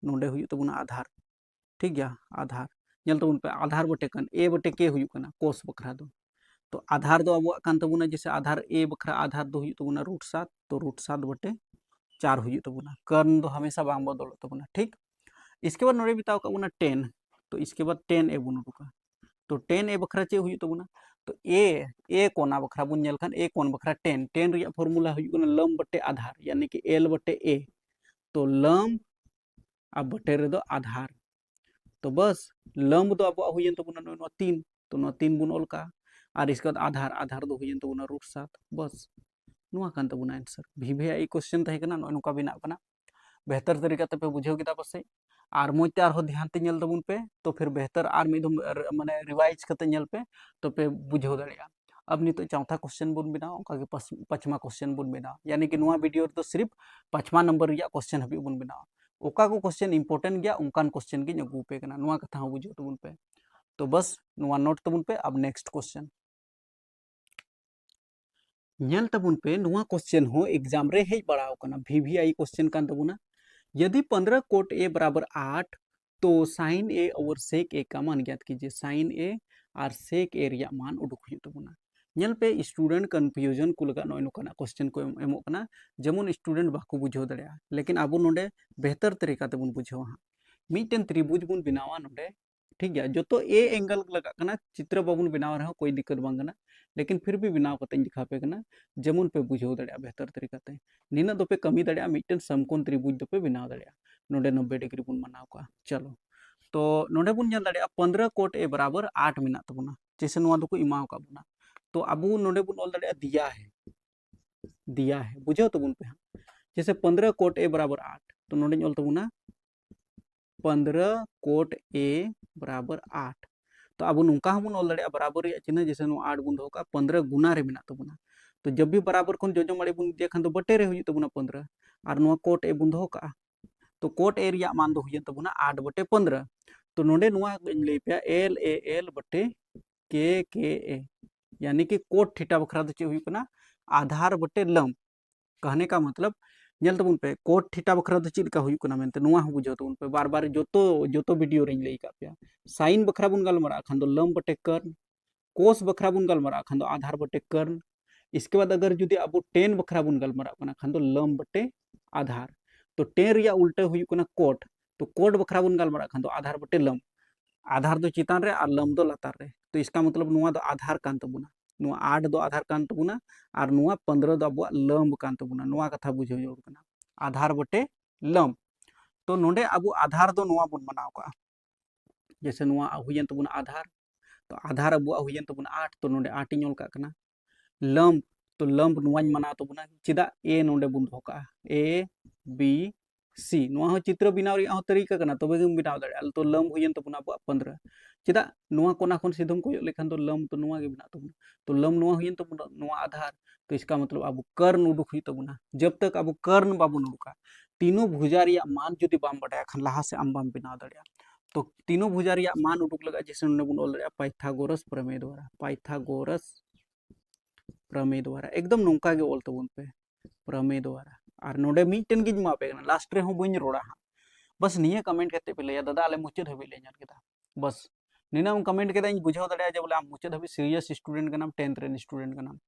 नोडे हुयु तबुना आधार ठीक गया आधार नेल तबुन पे आधार बटे कर्ण ए बटे के हुयु कना कोस बखरा दो तो आधार दो अब कान तबुना जैसे आधार ए बखरा आधार दो हुयु तबुना रूट 7 तो रूट 7 बटे 4 हुयु तबुना कर्ण दो हमेशा बांग बदल तबुना ठीक इसके बाद नोडे बिताव का 10 तो इसके बाद 10 ए बुन उडुका तो 10 ए बखरा चे हुयु तबुना तो ए कोना बखरा बुन नेल खान ए कोन बखरा 10 10 रिया फॉर्मूला हुयु कना लंब बटे आधार यानी कि एल बटे ए तो लंब अब बटे रे दो आधार तो बस लंब दो अब हुयन तबुना 3 तो 3 बुन ओल का और इसके बाद आधार आधार दो हुयन तबुना √7 बस नुआ कान तबुना आंसर भिभे आई क्वेश्चन तहे कना नोय नुका बिना कना बेहतर तरीका ते पे बुझेव किदा पासे और मोजते आरो ध्यान ते नेल तबुन पे तो फिर बेहतर और मिदम माने रिवाइज करते नेल पे तो पे बुझेव दड़िया अब नितो चौथा क्वेश्चन बुन बिना ओका के पचमा क्वेश्चन बुन बिना यानी कि नुआ वीडियो तो सिर्फ पचमा नंबर रिया क्वेश्चन हबी बुन बिना ओका को क्वेश्चन इंपोर्टेंट गया उनकान क्वेश्चन की अगू पे कना नुआ कथा बुझेव तबुन पे तो बस नुआ नोट तबुन पे अब नेक्स्ट क्वेश्चन नेल तबुन पे नुआ क्वेश्चन हो एग्जाम रे हेज बड़ाव कना वीवीआई क्वेश्चन कान तबुना यदि 15 कोट ए बराबर 8 तो साइन ए और सेक ए का मान ज्ञात कीजिए साइन ए और सेक ए रिया मान उडुक हुई तबुना नेल पे स्टूडेंट कन्फ्यूजन को लगा नय नोकना क्वेश्चन को एमो कना जेमन स्टूडेंट बाको बुझो दड़िया लेकिन अब नोडे बेहतर तरीका तेबुन बुझो हाँ मीटेन त्रिभुज बुन बनावा नोडे ठीक गया जो तो ए एंगल लगा कना चित्र बाबुन बनाव रहा कोई दिक्कत बांग कना लेकिन फिर भी बनाव कते दिखा पे कना जेमन पे बुझो दड़िया बेहतर तरीका ते निना दो पे कमी दड़िया मीटेन समकोण त्रिभुज दो पे बनाव दड़िया नोडे 90 डिग्री बुन बनाव का चलो तो नोडे बुन जल दड़िया 15 कोट ए बराबर 8 मिना तबुना जैसे नुआ दो को इमाव का बुना तो अबू नोडे बुन ऑल दड़िया दिया है बुझो तबुन पे जैसे 15 कोट ए बराबर 8 तो नोडे ऑल तबुना 15 कोट ए बराबर 8 तो अब नुका हम ऑल दड़िया बराबर चिन्ह जैसे 8 बुन दो का 15 गुना रे मिना तबुना तो जब भी बराबर खन जोजो मारे बुन दिया खान तो बटे रे हुई तबुना 15 और नुआ कोट ए बुन दो का तो कोट ए रिया मान दो हुई तबुना 8 बटे 15 तो नोडे नुआ ले पे एल बटे के ए यानी कि कोट थीटा बखरा दो चे हुई कना आधार बटे लंब कहने का मतलब नेल तबुन पे कोट थीटा बखरा दो चिलका हुई कना मेनते नुआ हो बुझो तबुन पे बार बार जोतो वीडियो रे लई का पे साइन बखरा बुन गलमरा खान दो लंब बटे कर्ण कोस बखरा बुन गलमरा खान दो आधार बटे कर्ण इसके बाद अगर जुदी अब टेन बखरा बुन गलमरा कना खान दो लंब बटे आधार तो टेन रिया उल्टे हुई कना कोट तो कोट बखरा बुन गलमरा खान दो आधार बटे लंब आधार दो चितान रे और लंब दो लातार रे तो इसका मतलब नुआ दो आधार कान तबुना नुआ 8 दो आधार कान तबुना और नुआ 15 दो अब लंब कान तबुना नुआ कथा बुझे जरूर कना आधार बटे लंब तो नोडे अब आधार दो नुआ बुन बनाव का जैसे नुआ हुयन तबुना आधार तो आधार अब हुयन तबुना 8 तो नोडे 8 इन ऑल का कना लंब तो लंब नुआñ मना तबुना चिदा ए नोडे बुन दो का ए बी सी नुआ हो चित्र बनाव रे हो तरीका कना तबे गम बनाव दड़े तो लंब हुयन तबुना अब 15 चिदा नुआ कोना खन सिधम को लेखन तो लंब तो नुआ के बना तबुना तो लंब नुआ हुयन तबुना नुआ आधार तो इसका मतलब अब कर्ण उडुक हुई तबुना जब तक अब कर्ण बाबुन उडुका तीनों भुजा रिया मान जुदी बाम बटाया खन लहा से आम बाम बनाव दड़िया तो तीनों भुजा रिया मान उडुक लगा जैसे ने बुन ऑल दड़िया पाइथागोरस प्रमेय द्वारा एकदम नोंका के ऑल तबुन पे प्रमेय द्वारा और नोडे मीटेन गिज मा पे लास्ट रे हो बइन रोड़ा बस निये कमेंट करते पे लया दादा आले मुचाद हबी ले ñal केदा बस निना कमेंट केदा इन बुझाव दड़िया जे बोले आम मुचाद हबी सीरियस स्टूडेंट का नाम 10th रेन स्टूडेंट का नाम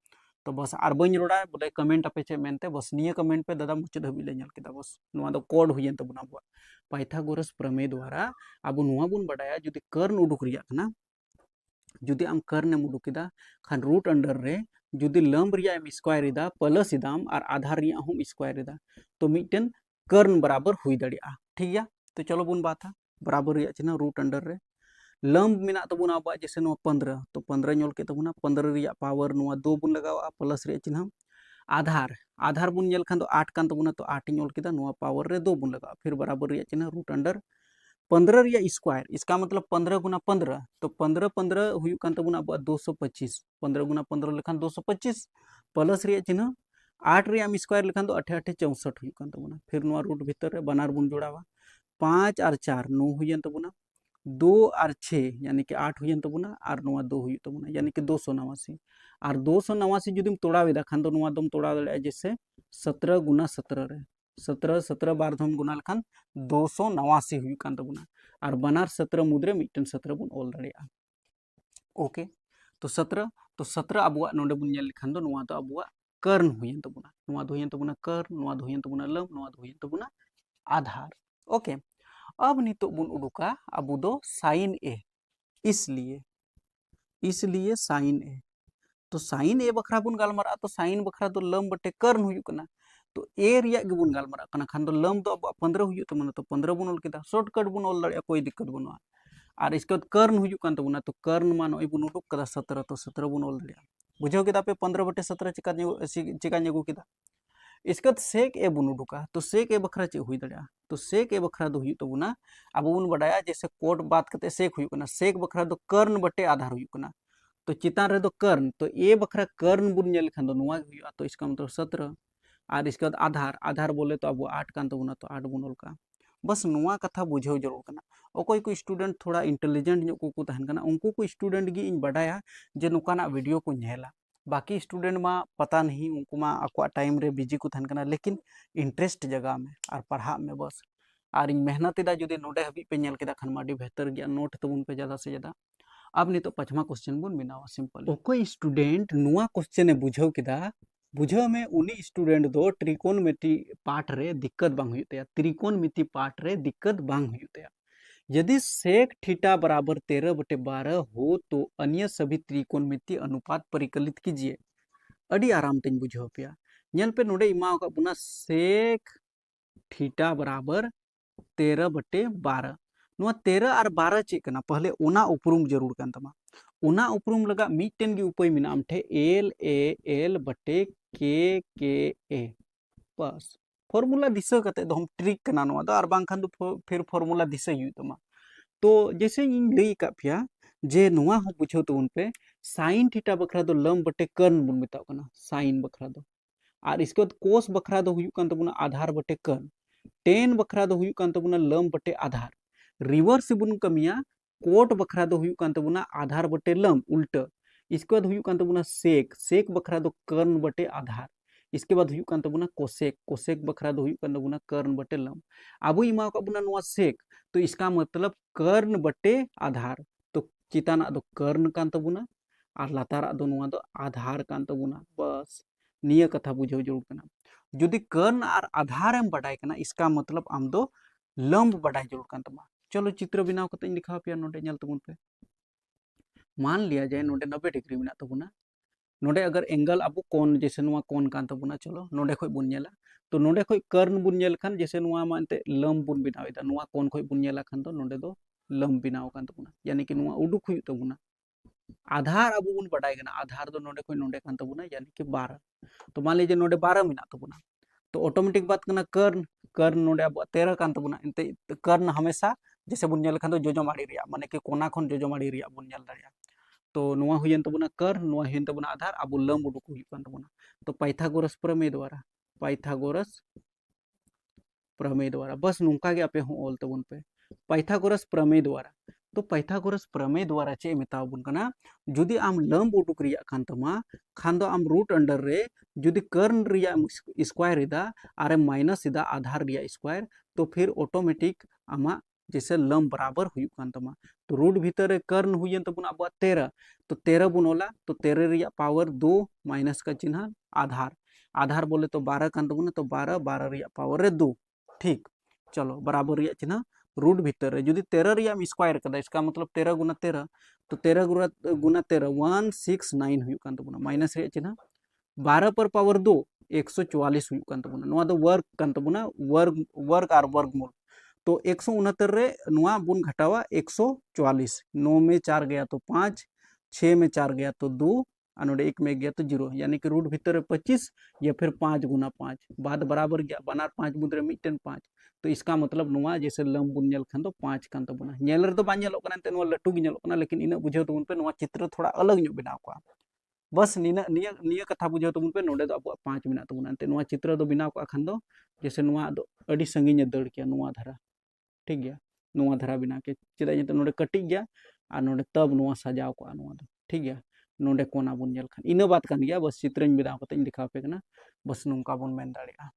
तो बस और बइन रोड़ा बोले कमेंट आपे चे मेनते बस निये कमेंट पे दादा मुचाद हबी ले ñal केदा बस नुआ दो कोड हुयन तबुना अब पाइथागोरस प्रमेय द्वारा अब नुआ बुन बडाया जुदी कर्ण उडुक रिया कना जुदी आम कर्ण उडुक केदा खान रूट अंडर रे जुदी लंब रिया एम स्क्वायर इदा प्लस इदाम और आधार रिया हम स्क्वायर इदा तो मिटन कर्ण बराबर हुई दड़िया ठीक गया तो चलो बुन बात बराबर रिया चिन्ह रूट अंडर रे लंब मिना तबुना अब जैसे 15 तो 15 ñol के तबुना 15 रिया पावर 2 बुन लगावा प्लस रिया चिन्ह आधार आधार बुन ñel खान तो 8 कान तबुना तो 8 ñol केदा पावर रे 2 बुन लगावा फिर बराबर रिया चिन्ह रूट अंडर 15 रिया स्क्वायर इसका मतलब 15 गुना 15 तो 15 15 हुई कान तबुना अब 225 15 गुना 15 लेखान 225 प्लस रिया चिन्ह 8 रिया स्क्वायर लेखान तो 8 8 64 हुई कान तबुना फिर नुआ रूट भीतर रे बनार बुन जोड़ावा 5 और 4 9 हुई तबुना 2 और 6 यानी कि 8 हुई तबुना और नुआ 2 हुई तबुना यानी कि 289 और 289 जुदीम तोड़ावेदा खान तो नुआ दम तोड़ा दड़े जैसे 17 गुना 17 रे 17 17 बार धम गुना लेखान 289 हुई कान तबुना और बनार 17 मुद्रे मिटन 17 बुन ऑल दड़िया ओके तो 17 अबुआ नोडे बुन ñel लेखान दो नुआ तो अबुआ कर्ण हुयन तबुना नुआ दो हुयन तबुना कर्ण नुआ दो हुयन तबुना लंब नुआ दो हुयन तबुना आधार ओके अब नितो बुन उडुका अबु दो साइन ए इसलिए साइन ए तो साइन ए बखरा बुन गालमारा तो साइन बखरा तो लंब बटे कर्ण हुई कना तो ए रिया के बुन गालमारा कना खान तो लंब तो अब 15 हुई तो 15 बुन ऑल केदा शॉर्टकट बुन ऑल दड़िया कोई दिक्कत बनुआ और इसके बाद कर्ण हुई कान तबुना तो कर्ण मा नई बुन उडुक कदा 17 तो 17 बुन ऑल दड़िया बुझाव केदा पे 15/17 चिका अगू केदा। इसके बाद सेक ए बुन उडुका तो सेक ए बखरा चे हुई दड़िया तो सेक ए बखरा दो हुई तबुना अब बुन बडाया जैसे कोट बात करते सेक हुई कना सेक बखरा दो कर्ण बटे आधार हुई कना तो चितान रे दो कर्ण तो ए बखरा कर्ण बुन नेल खान दो नुआ हुई तो इसका मतलब 17 और इसके बाद आधार आधार बोले तो अब 8 कान तबुना तो 8 बुन ऑल का बस नुआ कथा बुझाव जरूर कना अकोय को स्टूडेंट थोड़ा इंटेलिजेंट ᱧᱚᱜ को तहन कना उनको को स्टूडेंट गी इन बडाया जे नुकाना वीडियो को नेला बाकी स्टूडेंट मा पता नहीं उनको मा आको टाइम रे बिजी को तहन कना लेकिन इंटरेस्ट जगह में और पढ़ा में बस और इन मेहनत दा जुदि नोडे हबी पे नेल केदा खान माडी बेहतर गया नोट तबुन पे ज्यादा से ज्यादा। अब नितो 5वां क्वेश्चन बुन बनावा सिंपल ओको स्टूडेंट नुआ क्वेश्चन बुझाव केदा बुझाव में उनी स्टूडेंट दो त्रिकोणमिति पाठ रे दिक्कत बांग हुई तया त्रिकोणमिति पाठ रे दिक्कत बांग हुई तया यदि सेक थीटा बराबर 13/12 हो तो अन्य सभी त्रिकोणमिति अनुपात परिकलित कीजिए अड़ी आराम तेन बुझाव पे नेल पे नोडे इमा का बुना सेक थीटा बराबर 13/12 नुआ 13 और 12 चे कना पहले ओना उपरुम जरूर कान तमा ओना उपरुम लगा मीटेन गी उपाय मिना आमठे एल ए एल बटे के ए बस फॉर्मूला दिशा कते दो हम ट्रिक कना नुआ दो और बांग खान दो फिर फॉर्मूला दिशा हुई तमा तो जैसे इन लई का पिया जे नुआ हो बुझो तो उन पे साइन थीटा बखरा दो लम बटे कर्ण बुन मिताव कना साइन बखरा दो और इसके बाद कोस बखरा दो हुई कान तबुना आधार बटे कर्ण टेन बखरा दो हुई कान तबुना लम बटे आधार रिवर्स बुन कमिया कोट बखरा दो हुई कान तबुना आधार बटे लम उल्टा इसके बाद हुई कान तबुना सेक सेक बखरा दो कर्ण बटे आधार इसके बाद हुई कान तबुना कोसेक कोसेक बखरा दो हुई कान तबुना कर्ण बटे लम अब इमा का बुना नुआ सेक तो इसका मतलब कर्ण बटे आधार तो चिताना दो कर्ण कान तबुना और लातारा दो नुआ दो आधार कान तबुना बस निया कथा बुझाव जरूर कना जुदी कर्ण और आधार एम बडाय कना इसका मतलब आम दो लंब बडाय जरूर कान तमा चलो चित्र बनाव कते दिखाव पे नोडे नेल तबुन पे मान लिया जाए नोडे 90 डिग्री मिना तबुना नोडे अगर एंगल अब कोण जैसे नुआ कोण कान तबुना चलो नोडे खोय बुन नेला तो नोडे खोय कर्ण बुन नेल खान जैसे नुआ मानते लंब बुन बनाव एदा नुआ कोण खोय बुन नेला खान तो नोडे दो लंब बनाव कान तबुना यानी कि नुआ उडुक हुई तबुना आधार अब बुन बडाय कना आधार दो नोडे खोय नोडे कान तबुना यानी कि 12 तो मान लीजिए नोडे 12 मिना तबुना तो ऑटोमेटिक बात करना कर्ण कर्ण नोडे अब 13 कान तबुना एंते कर्ण हमेशा जैसे बुन नेल खान तो जोजोमाड़ी रिया माने कि कोना खन जोजोमाड़ी रिया बुन नेल दाड़िया तो नुआ हुयन तबुना कर्ण नुआ हुयन तबुना आधार अब लंब उडुक हुई कान तबुना तो पाइथागोरस प्रमेय द्वारा बस नुका के आपे हो ऑल तबुन पे पाइथागोरस प्रमेय द्वारा तो पाइथागोरस प्रमेय द्वारा चे मेताव बुन कना जुदी आम लंब उडुक रिया खान तमा खान दो आम रूट अंडर रे जुदी कर्ण रिया स्क्वायर इदा आरे माइनस इदा आधार रिया स्क्वायर तो फिर ऑटोमेटिक आमा जैसे लंब बराबर हुई कान तमा तो रूट भीतर रे कर्ण हुयन तबुन अब 13 तो 13 बुन ओला तो 13 रिया पावर 2 माइनस का चिन्ह आधार आधार बोले तो 12 कान तबुन तो 12 12 रिया पावर रे 2 ठीक चलो बराबर रिया चिन्ह रूट भीतर रे जुदी 13 रिया स्क्वायर कदा इसका मतलब 13 गुना 13 तो 13 गुना 13 169 हुई कान तबुना माइनस रिया चिन्ह 12 पर पावर 2 144 हुई कान तबुना नुआ दो वर्ग कान तबुना वर्ग वर्ग और वर्गमूल तो 169 रे नुआ बुन घटावा 144 9 में 4 गया तो 5 6 में 4 गया तो 2 और 1 में गया तो 0 यानी कि रूट भीतर 25 या फिर 5 गुना 5 बाद बराबर गया बनार 5 मुद्रे मिट्टन 5 तो इसका मतलब नुआ जैसे लंब बुन नेल खान तो 5 कान तबुना नेल रे तो बा नेलोग कना ते नुआ लट्टू गी नेलोग कना लेकिन इना बुझाव तबुन पे नुआ चित्र थोड़ा अलग ᱧᱚᱜ बनाव को बस निना निया निया कथा बुझाव तबुन पे नोडे दो अब 5 मिना तबुना ते नुआ चित्र दो बनाव को खान दो जैसे नुआ दो अडी संगीन दड़ किया नुआ धारा ठीक गया नुआ धारा बिना के चेदा जे नोडे कटी गया और नोडे तब नुआ सजाव को नुआ दो ठीक गया नोडे कोना बुन नेल खान इना बात कान गया बस चित्र बनाव कते दिखाव पे कना बस नुका बुन मेन दाड़िया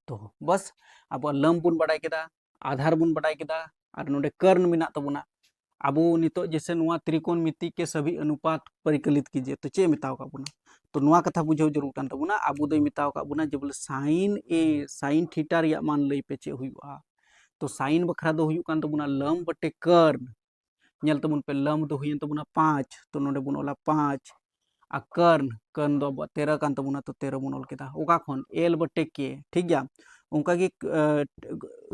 तो बस अब लंब बुन बडाय केदा आधार बुन बडाय केदा और नोडे कर्ण मिना तबुना अब नितो जैसे नुआ त्रिकोणमिति के सभी अनुपात परिकलित कीजिए तो चे मिताव का बुना तो नुआ कथा बुझाव जरूर कान तबुना अब दो मिताव का बुना जब साइन थीटा रिया मान लई पे चे हुआ तो साइन बखरा दो हुई कान तबुना लंब बटे कर्ण नेल तबुन पे लंब दो हुई तबुना 5 तो नोडे बुन ओला 5 आ कर्ण कर्ण दो 13 कान तबुना तो 13 बुन ओल केदा ओका खन एल बटे के ठीक गया उनका की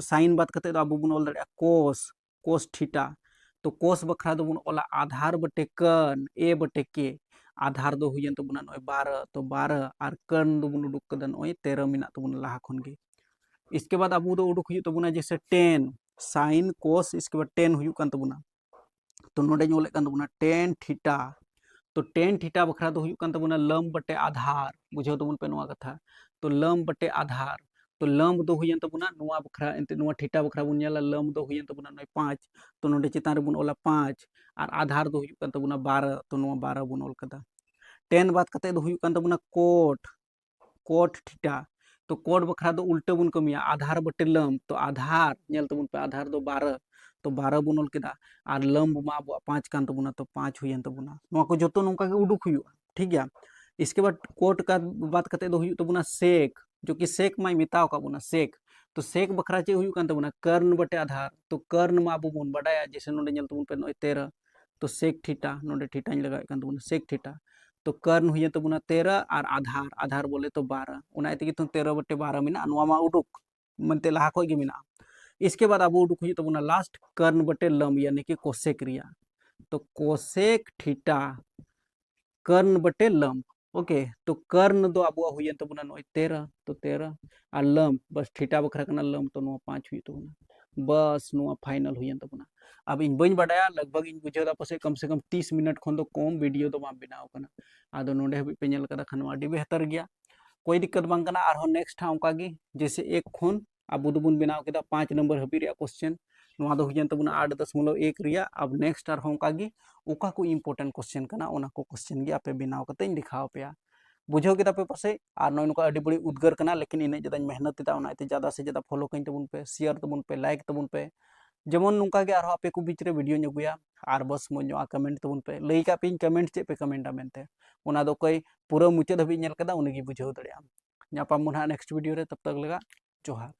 साइन बात करते तो अब बुन ओल दड़िया कोस कोस थीटा तो कोस बखरा दो बुन ओला आधार बटे कन ए बटे के आधार दो हुयन तबुना नय 12 तो 12 और कन दो बुन उडुक कदन नय 13 मिना तबुन लाहा खन गे। इसके बाद अब दो उडुक हुई तबुना जैसे टेन साइन कोस इसके बाद टेन हुई कान तबुना तो नोडे ओले कान तबुना टेन थीटा तो टेन थीटा बखरा दो हुई कान तबुना लम बटे आधार बुझाव तबुन पे नोआ कथा तो लम बटे आधार तो लम दो हुयन तबुना नोआ बखरा एंते नोआ थीटा बखरा बुन नेला लम दो हुयन तबुना नय 5 तो नोडे चितान रे बुन ओला 5 और आधार दो हुई कान तबुना 12 तो नोआ 12 बुन ओल कदा। टेन बात कते दो हुई कान तबुना कोट कोट थीटा तो कोट बखरा दो उल्टे बुन कमिया आधार बटे लम तो आधार नेल तबुन पे आधार दो 12 तो 12 बुन ओल केदा और लम मा अब 5 कान तबुना तो 5 हुयन तबुना नोआ को जतो नोंका के उडुक हुई ठीक गया। इसके बाद कोट का बात कते दो हुई तबुना सेक जो कि सेक माई मिताव का बुना सेक तो सेक बखरा चे हुई कान तबुना कर्ण बटे आधार तो कर्ण मा अब बुन बडाया जैसे नोडे नेल तबुन पे 13 तो सेक थीटा नोडे थीटा लगा कान तबुना सेक थीटा तो कर्ण हुई तबुना 13 और आधार आधार बोले तो 12 उना तेगी तो 13 बटे 12 मिना नोआ मा उडुक मनते लाहा खो गे मिना। इसके बाद अब उडुक हुई तबुना लास्ट कर्ण बटे लम यानी कि कोसेक रिया तो कोसेक थीटा कर्ण बटे लम ओके तो कर्ण दो अब हुई तबुना नोय 13 तो 13 और लम बस थीटा बखरा कना लम तो नोआ 5 हुई तबुना बस नोआ फाइनल हुई तबुना। अब इन बइन बडाया लगभग इन बुझेदा पसे कम से कम 30 मिनट खन दो कम वीडियो दो मा बनाव कना आदो नोडे हबि पे नेल कदा खन आडी बेहतर गया कोई दिक्कत बांग कना आरो नेक्स्ट हा ओंका गी जैसे एक खन अब दुबुन बनाव केदा 5 नंबर हबि रिया क्वेश्चन नोआ दो हुई तबुना 8.1 रिया अब नेक्स्ट आर ओंका गी ओका को इम्पोर्टेंट क्वेश्चन कना ओना को क्वेश्चन गी आपे बनाव कते इन दिखाव पेया बुझाव केदा पे पासे और नय नुका अडी बड़ी उद्गार कना लेकिन इने जदा मेहनत तेदा ओनाते ज्यादा से ज्यादा फॉलो कइन तबुन पे शेयर तबुन पे लाइक तबुन पे जेमन नुका के आरो आपे को बीच रे वीडियो नगुया और बस मोजो कमेंट तबुन पे लई का पिन कमेंट चे पे कमेंटा मेनते ओना दो कोई पूरा मुचाद हबि नेल कदा उनगी बुझाव दड़िया। ᱧᱟᱯᱟᱢ ᱢᱚᱱ ᱦᱟᱸᱜ नेक्स्ट वीडियो रे तब तक लगा जोहार।